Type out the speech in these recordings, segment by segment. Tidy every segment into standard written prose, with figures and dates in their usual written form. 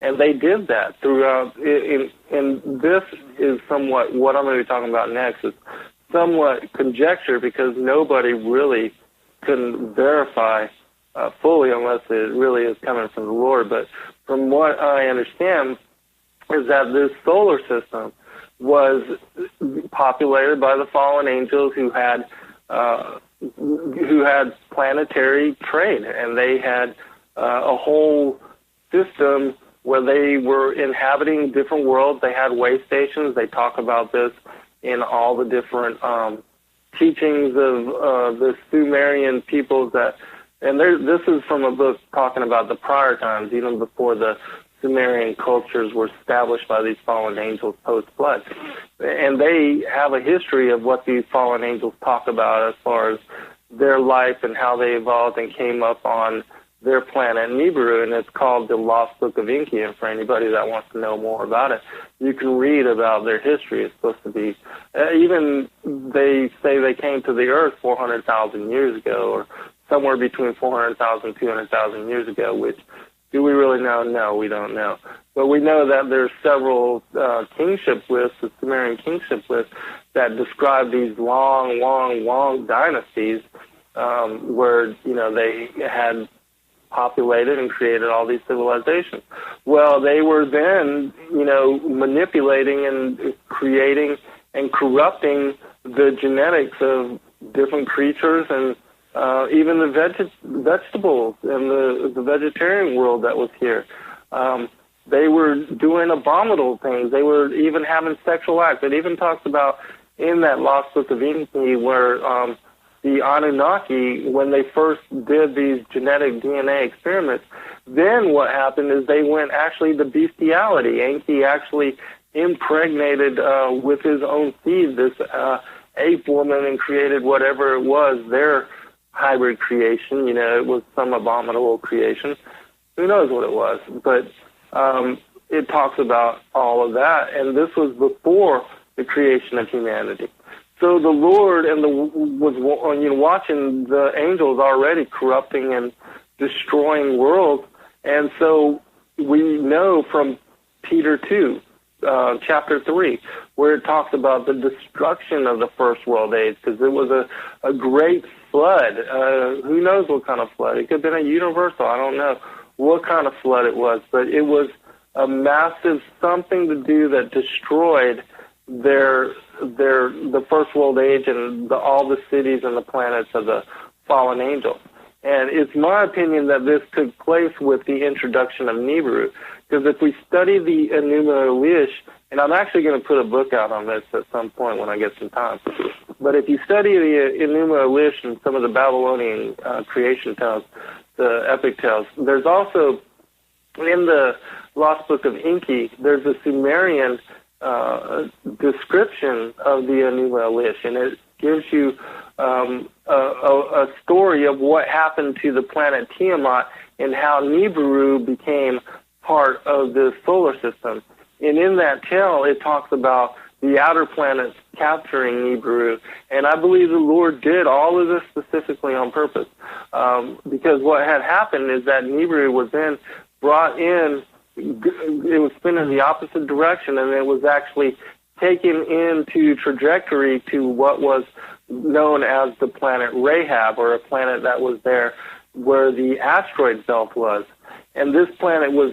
And they did that throughout, and this is somewhat, what I'm going to be talking about next is somewhat conjecture, because nobody really can verify fully unless it really is coming from the Lord. But from what I understand is that this solar system was populated by the fallen angels who had planetary trade, and they had a whole system where they were inhabiting different worlds. They had way stations. They talk about this in all the different teachings of the Sumerian peoples this is from a book talking about the prior times, even before the Sumerian cultures were established by these fallen angels post-flood. And they have a history of what these fallen angels talk about as far as their life and how they evolved and came up on their planet Nibiru, and it's called the Lost Book of Enki. And for anybody that wants to know more about it, you can read about their history. It's supposed to be, even they say they came to the Earth 400,000 years ago, or somewhere between 400,000 and 200,000 years ago, which, do we really know? No, we don't know. But we know that there's several kingship lists, the Sumerian kingship lists, that describe these long dynasties where, they had populated and created all these civilizations. Well, they were then, manipulating and creating and corrupting the genetics of different creatures and even the vegetables and the vegetarian world that was here. They were doing abominable things. They were even having sexual acts. It even talks about in that Lost Book of Enki where the Anunnaki, when they first did these genetic DNA experiments, then what happened is they went actually to bestiality. Enki actually impregnated with his own seed this ape woman and created whatever it was, their hybrid creation. It was some abominable creation. Who knows what it was? But it talks about all of that, and this was before the creation of humanity. So the Lord was watching the angels already corrupting and destroying worlds, and so we know from Peter 2, chapter 3, where it talks about the destruction of the first world age, because it was a great flood. Who knows what kind of flood? It could have been a universal. I don't know what kind of flood it was, but it was a massive something to do that destroyed the first world age and all the cities and the planets of the fallen angels. And it's my opinion that this took place with the introduction of Nibiru, because if we study the Enuma Elish, and I'm actually going to put a book out on this at some point when I get some time, but if you study the Enuma Elish and some of the Babylonian creation tales, the epic tales, there's also, in the Lost Book of Enki, there's a Sumerian description of the Enuma Elish, and it gives you a story of what happened to the planet Tiamat and how Nibiru became part of the solar system. And in that tale, it talks about the outer planets capturing Nibiru, and I believe the Lord did all of this specifically on purpose, because what had happened is that Nibiru was then brought in. It was spinning the opposite direction, and it was actually taken into trajectory to what was known as the planet Rahab, or a planet that was there where the asteroid belt was. And this planet was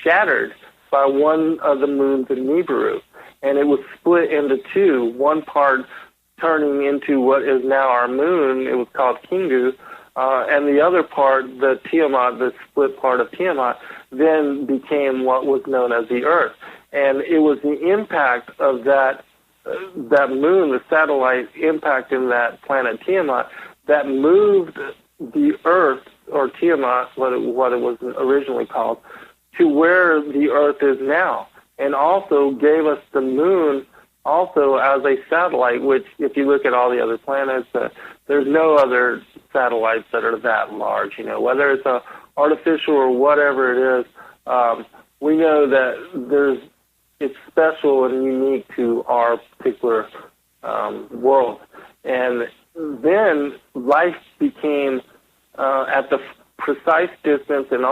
shattered by one of the moons of Nibiru, and it was split into two, one part turning into what is now our moon. It was called Kingu, and the other part, the Tiamat, the split part of Tiamat, then became what was known as the Earth. And it was the impact of that moon, the satellite impact in that planet Tiamat, that moved the Earth, or Tiamat, what it was originally called, to where the Earth is now, and also gave us the moon also as a satellite, which, if you look at all the other planets, there's no other satellites that are that large, whether it's a artificial or whatever it is. We know that it's special and unique to our particular world. And then life became at the precise distance, and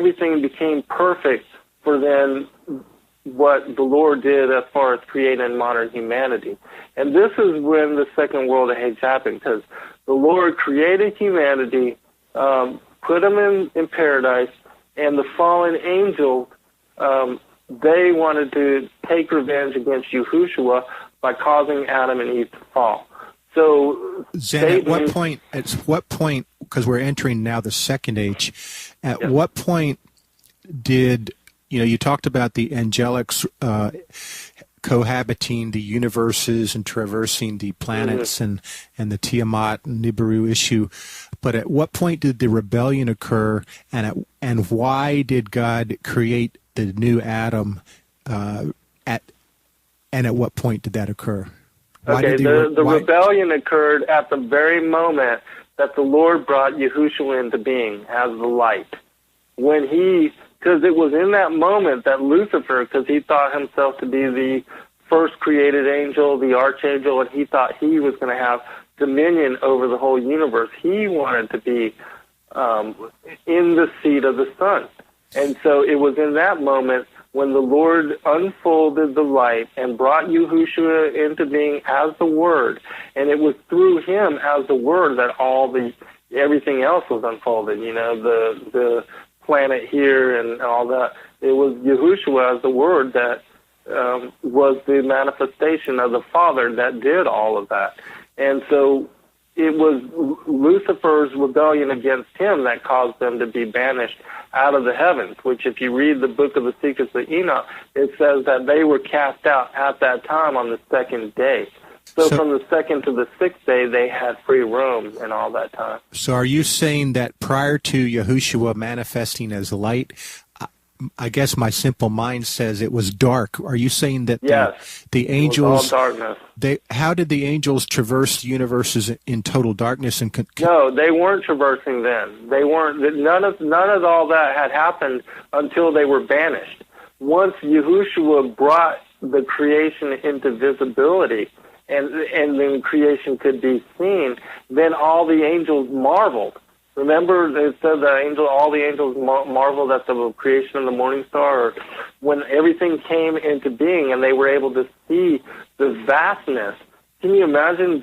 everything became perfect for then what the Lord did as far as creating modern humanity. And this is when the second world age happened, because the Lord created humanity, put them in paradise, and the fallen angels, they wanted to take revenge against Yahushua by causing Adam and Eve to fall. So Zen, at what point, because we're entering now the second age, at what point did, you talked about the angelics cohabiting the universes and traversing the planets and the Tiamat and Nibiru issue, but at what point did the rebellion occur, and why did God create the new Adam, and at what point did that occur? The rebellion occurred at the very moment that the Lord brought Yahushua into being as the light. Because it was in that moment that Lucifer, because he thought himself to be the first created angel, the archangel, and he thought he was going to have dominion over the whole universe. He wanted to be in the seat of the sun. And so it was in that moment when the Lord unfolded the light and brought Yahushua into being as the Word, and it was through him as the Word that everything else was unfolded. The planet here and all that. It was Yahushua as the Word that was the manifestation of the Father that did all of that. And so it was Lucifer's rebellion against him that caused them to be banished out of the heavens, which if you read the book of the Secrets of Enoch, it says that they were cast out at that time on the second day. So from the second to the sixth day, they had free roam and all that time. So are you saying that prior to Yahushua manifesting as light, I guess my simple mind says it was dark. Are you saying that the angels, it was all darkness. How did the angels traverse universes in total darkness? No, they weren't traversing then. They weren't. None of all that had happened until they were banished. Once Yahushua brought the creation into visibility, and then creation could be seen, then all the angels marveled. Remember, it said that all the angels marveled at the creation of the morning star, or when everything came into being and they were able to see the vastness. Can you imagine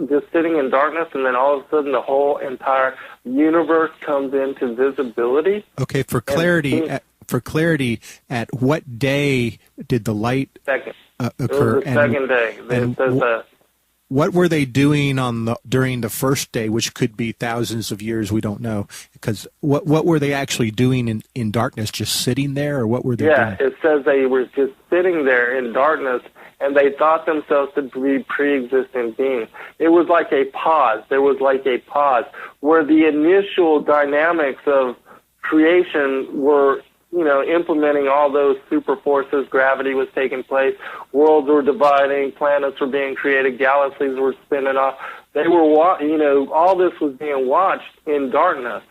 just sitting in darkness and then all of a sudden the whole entire universe comes into visibility? Okay, for clarity, at what day did the light occur? It was the second day. It says that. What were they doing during the first day, which could be thousands of years? We don't know. Because what were they actually doing in darkness? Just sitting there, or what were they doing? Yeah, it says they were just sitting there in darkness, and they thought themselves to be pre-existing beings. It was like a pause. There was like a pause where the initial dynamics of creation were implementing all those super forces. Gravity was taking place. Worlds were dividing. Planets were being created. Galaxies were spinning off. They were, all this was being watched in darkness.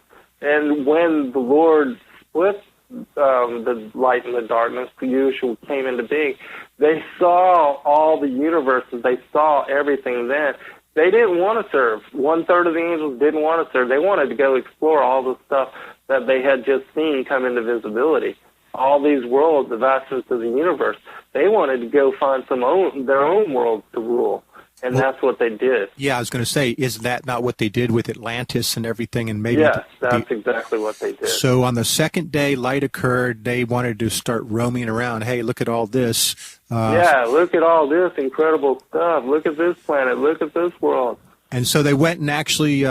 And when the Lord split the light and the darkness, Yahushua came into being, they saw all the universes. They saw everything then. They didn't want to serve. 1/3 of the angels didn't want to serve. They wanted to go explore all the stuff that they had just seen come into visibility. All these worlds, the vastness of the universe. They wanted to go find their own worlds to rule. And that's what they did. Yeah, I was going to say, is that not what they did with Atlantis and everything? And maybe yes, that's exactly what they did. So on the second day, light occurred. They wanted to start roaming around. Hey, look at all this. Look at all this incredible stuff. Look at this planet. Look at this world. And so they went and actually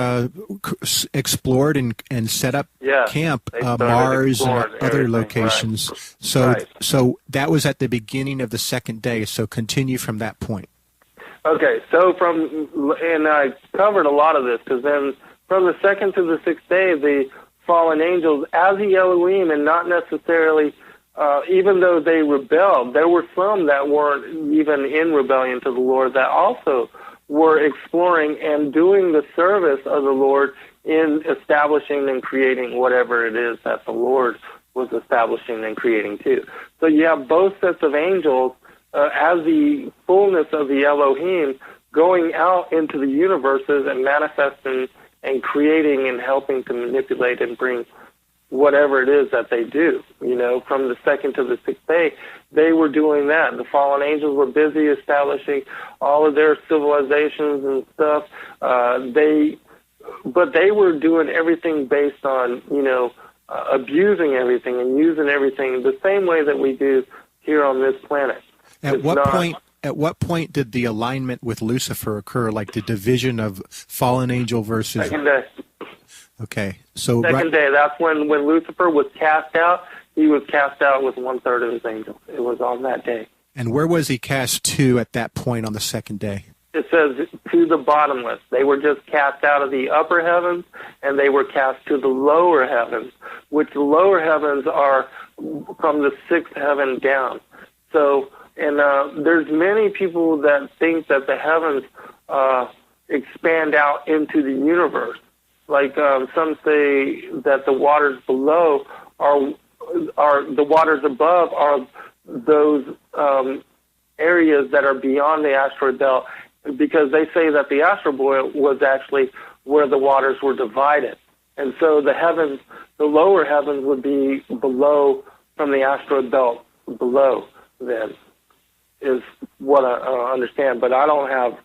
explored and set up camp, Mars and other locations. Right. So that was at the beginning of the second day. So continue from that point. Okay, so and I covered a lot of this, because then from the second to the sixth day, the fallen angels, as the Elohim, and not necessarily, even though they rebelled, there were some that weren't even in rebellion to the Lord that also were exploring and doing the service of the Lord in establishing and creating whatever it is that the Lord was establishing and creating too. So you have both sets of angels as the fullness of the Elohim going out into the universes and manifesting and creating and helping to manipulate and bring whatever it is that they do. From the second to the sixth day, they were doing that. The fallen angels were busy establishing all of their civilizations and stuff. But they were doing everything based on, abusing everything and using everything the same way that we do here on this planet. At what point did the alignment with Lucifer occur, like the division of fallen angel versus... Second day. Okay. So Second day, that's when Lucifer was cast out. He was cast out with 1/3 of his angels. It was on that day. And where was he cast to at that point on the second day? It says to the bottomless. They were just cast out of the upper heavens, and they were cast to the lower heavens, which the lower heavens are from the sixth heaven down. So, and there's many people that think that the heavens expand out into the universe. Like some say that the waters below are the waters above are those areas that are beyond the asteroid belt, because they say that the asteroid belt was actually where the waters were divided. And so the heavens, the lower heavens would be below, from the asteroid belt below then, is what I understand. But I don't have,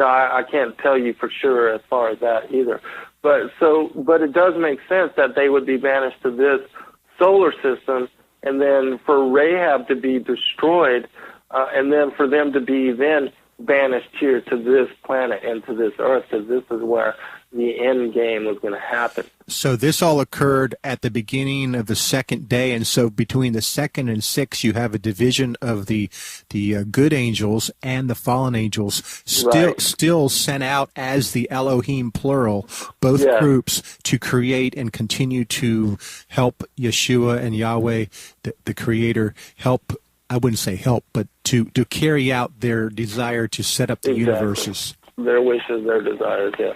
I can't tell you for sure as far as that either. But it does make sense that they would be banished to this solar system, and then for Rahab to be destroyed, and then for them to be then banished here to this planet and to this earth, because this is where the end game was going to happen. So this all occurred at the beginning of the second day, and so between the second and sixth, you have a division of the good angels and the fallen angels, still sent out as the Elohim plural, both groups, to create and continue to help Yeshua and Yahweh, the Creator, help. I wouldn't say help, but to carry out their desire to set up the universes. Their wishes, their desires, yes.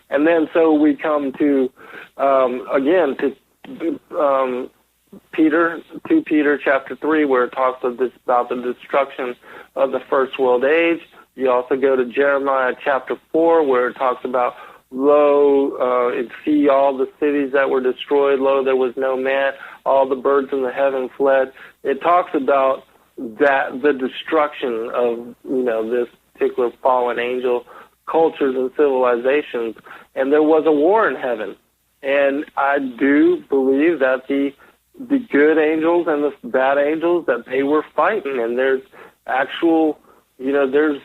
And then so we come to, again, to Peter, 2 Peter chapter 3, where it talks about the destruction of the first world age. You also go to Jeremiah chapter 4, where it talks about, lo, and see all the cities that were destroyed, lo, there was no man, all the birds in the heaven fled. It talks about that, the destruction of, this particular fallen angel cultures and civilizations, and there was a war in heaven. And I do believe that the good angels and the bad angels, that they were fighting, and there's actual, there's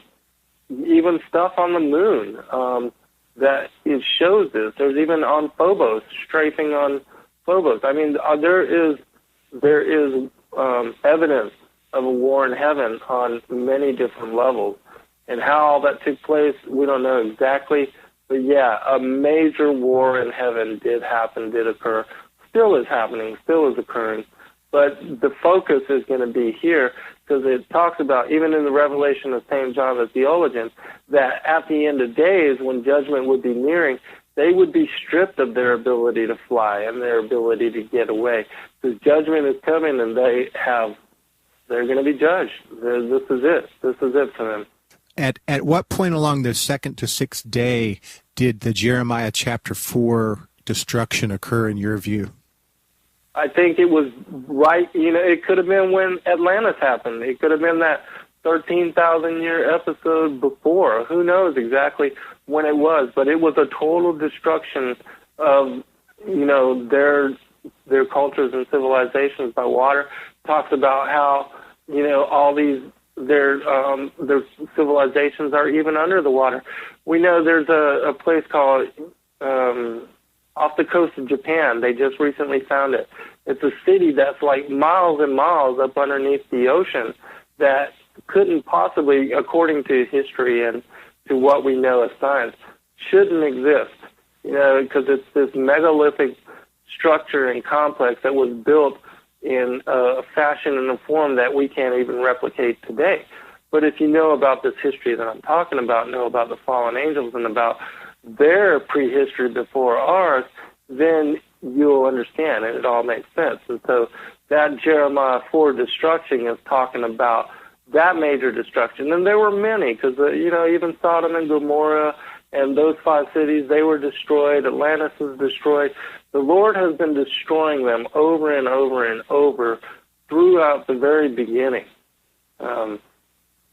even stuff on the moon that it shows this. There's even on Phobos, strafing on Phobos. I mean, there is evidence of a war in heaven on many different levels. And how all that took place, we don't know exactly. But yeah, a major war in heaven did occur, still is happening, still is occurring. But the focus is going to be here, because it talks about, even in the revelation of St. John the Theologian, that at the end of days, when judgment would be nearing, they would be stripped of their ability to fly and their ability to get away. Because judgment is coming, and they're going to be judged. This is it. This is it for them. At what point along the second to sixth day did the Jeremiah chapter 4 destruction occur in your view? I think it was right, it could have been when Atlantis happened. It could have been that 13,000-year episode before. Who knows exactly when it was, but it was a total destruction of, their cultures and civilizations by water. Talks about how, all these, their civilizations are even under the water. We know there's a place called, off the coast of Japan. They just recently found it. It's a city that's like miles and miles up underneath the ocean that couldn't possibly, according to history and to what we know as science, shouldn't exist, because it's this megalithic structure and complex that was built in a fashion and a form that we can't even replicate today. But if you know about this history that I'm talking about, know about the fallen angels and about their prehistory before ours, then you'll understand, and it all makes sense. And so that Jeremiah 4 destruction is talking about that major destruction. And there were many, because, even Sodom and Gomorrah And those 5 cities, they were destroyed. Atlantis was destroyed. The Lord has been destroying them over and over and over throughout the very beginning,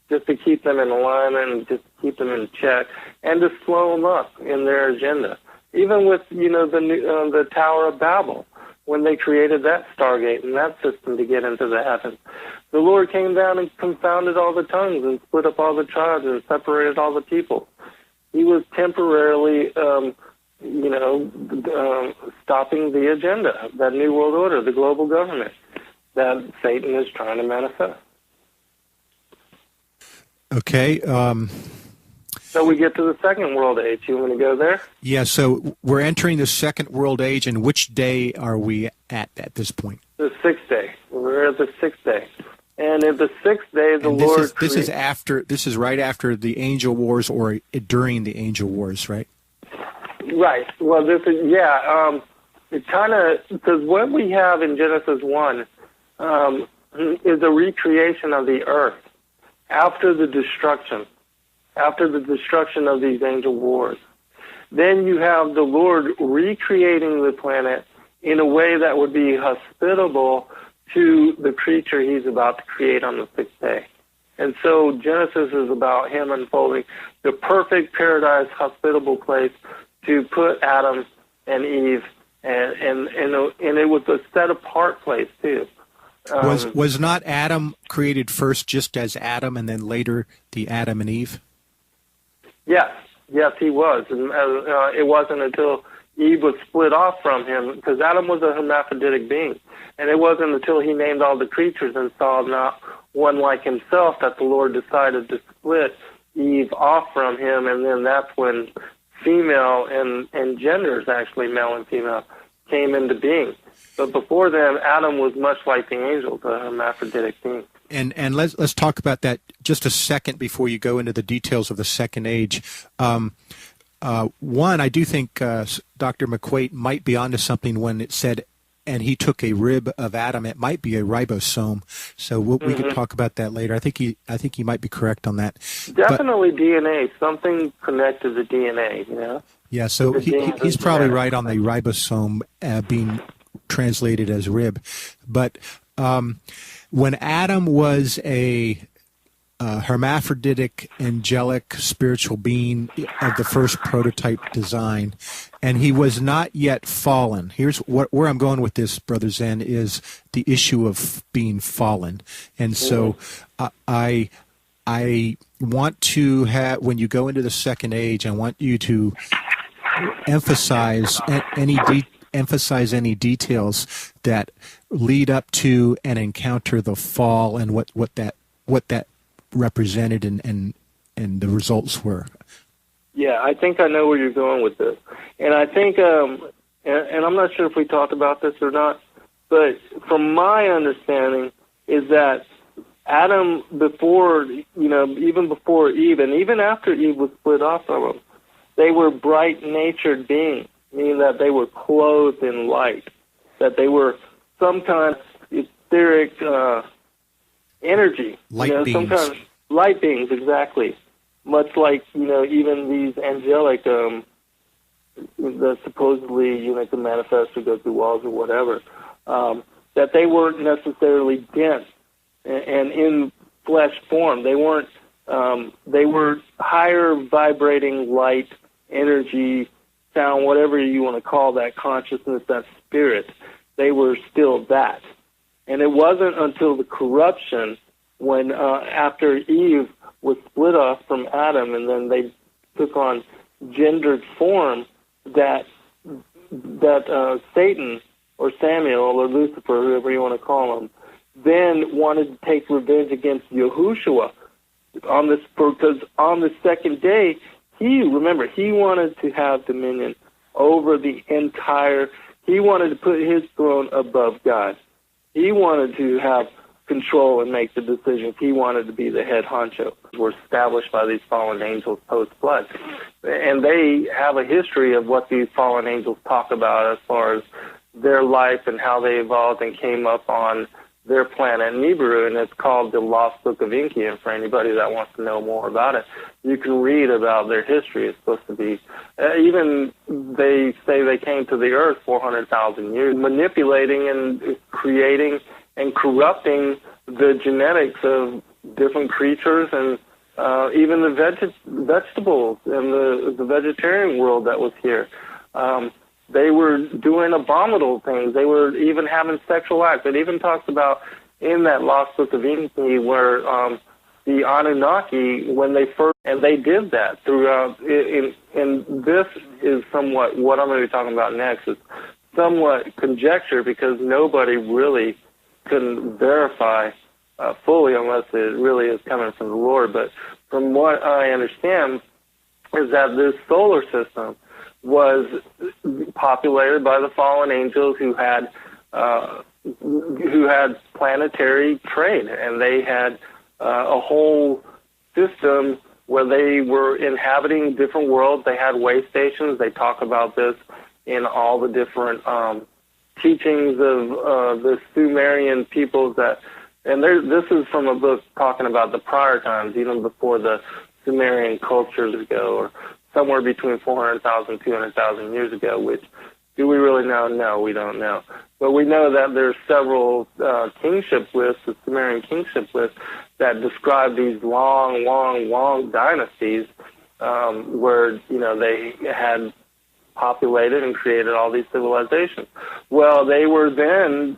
just to keep them in alignment and just keep them in check and to slow them up in their agenda. Even with, the Tower of Babel, when they created that Stargate and that system to get into the heavens, the Lord came down and confounded all the tongues and split up all the tribes and separated all the people. He was temporarily, stopping the agenda, that New World Order, the global government that Satan is trying to manifest. Okay. So we get to the second world age. You want to go there? Yeah, so we're entering the second world age, and which day are we at this point? The 6th day. We're at the 6th day. And in the 6th day, the Lord... This is right after the angel wars or during the angel wars, right? Right. Well, this is, it kind of, because what we have in Genesis 1 is a recreation of the earth after the destruction of these angel wars. Then you have the Lord recreating the planet in a way that would be hospitable to the creature he's about to create on the 6th day. And so Genesis is about him unfolding the perfect paradise, hospitable place to put Adam and Eve, and it was a set-apart place, too. Was not Adam created first just as Adam and then later the Adam and Eve? Yes, he was. And it wasn't until Eve was split off from him, because Adam was a hermaphroditic being. And it wasn't until he named all the creatures and saw not one like himself that the Lord decided to split Eve off from him, and then that's when female and genders, actually male and female, came into being. But before then, Adam was much like the angels, a hermaphroditic being. And let's talk about that just a second before you go into the details of the second age. One, I do think Dr. McQuaid might be onto something when it said, and he took a rib of Adam. It might be a ribosome, so we could talk about that later. I think he might be correct on that. Definitely DNA, something connected to DNA. Yeah, so he's probably right on the ribosome being translated as rib, but when Adam was a hermaphroditic, angelic, spiritual being of the first prototype design, and he was not yet fallen. Here's where I'm going with this, Brother Zen, is the issue of being fallen. And so I want to have, when you go into the second age, I want you to emphasize any details that lead up to and encounter the fall and what that represented and the results were. Yeah, I think I know where you're going with this. And I think, and I'm not sure if we talked about this or not, but from my understanding is that Adam, before, even before Eve, and even after Eve was split off from him, they were bright-natured beings, meaning that they were clothed in light, that they were some kind of etheric energy. Light beings. Some kind of light beings, exactly. Much like, even these angelic, that supposedly, can manifest or go through walls or whatever, that they weren't necessarily dense and in flesh form. They weren't, they were higher vibrating light, energy, sound, whatever you want to call that consciousness, that spirit. They were still that. And it wasn't until the corruption when, after Eve was split off from Adam and then they took on gendered form, that Satan or Samuel or Lucifer, whoever you want to call him, then wanted to take revenge against Yahushua because on the second day, he wanted to have dominion over the entire, he wanted to put his throne above God. He wanted to have control and make the decisions. He wanted to be the head honcho. Were established by these fallen angels post-flood. And they have a history of what these fallen angels talk about as far as their life and how they evolved and came up on their planet Nibiru, and it's called the Lost Book of Enki. And for anybody that wants to know more about it, you can read about their history. It's supposed to be, even they say they came to the Earth 400,000 years, manipulating and creating and corrupting the genetics of different creatures and even the vegetables and the vegetarian world that was here. They were doing abominable things. They were even having sexual acts. It even talks about in that Lost Book of Enki where the Anunnaki, when they first, and they did that throughout, and this is somewhat, what I'm going to be talking about next is somewhat conjecture because nobody really can verify fully unless it really is coming from the Lord. But from what I understand is that this solar system was populated by the fallen angels who had planetary trade, and they had a whole system where they were inhabiting different worlds. They had way stations. They talk about this in all the different teachings of the Sumerian peoples that, and this is from a book talking about the prior times, even before the Sumerian cultures ago, or somewhere between 400,000, 200,000 years ago, which do we really know? No, we don't know. But we know that there's several kingship lists, the Sumerian kingship lists, that describe these long dynasties where, they had populated and created all these civilizations. Well, they were then,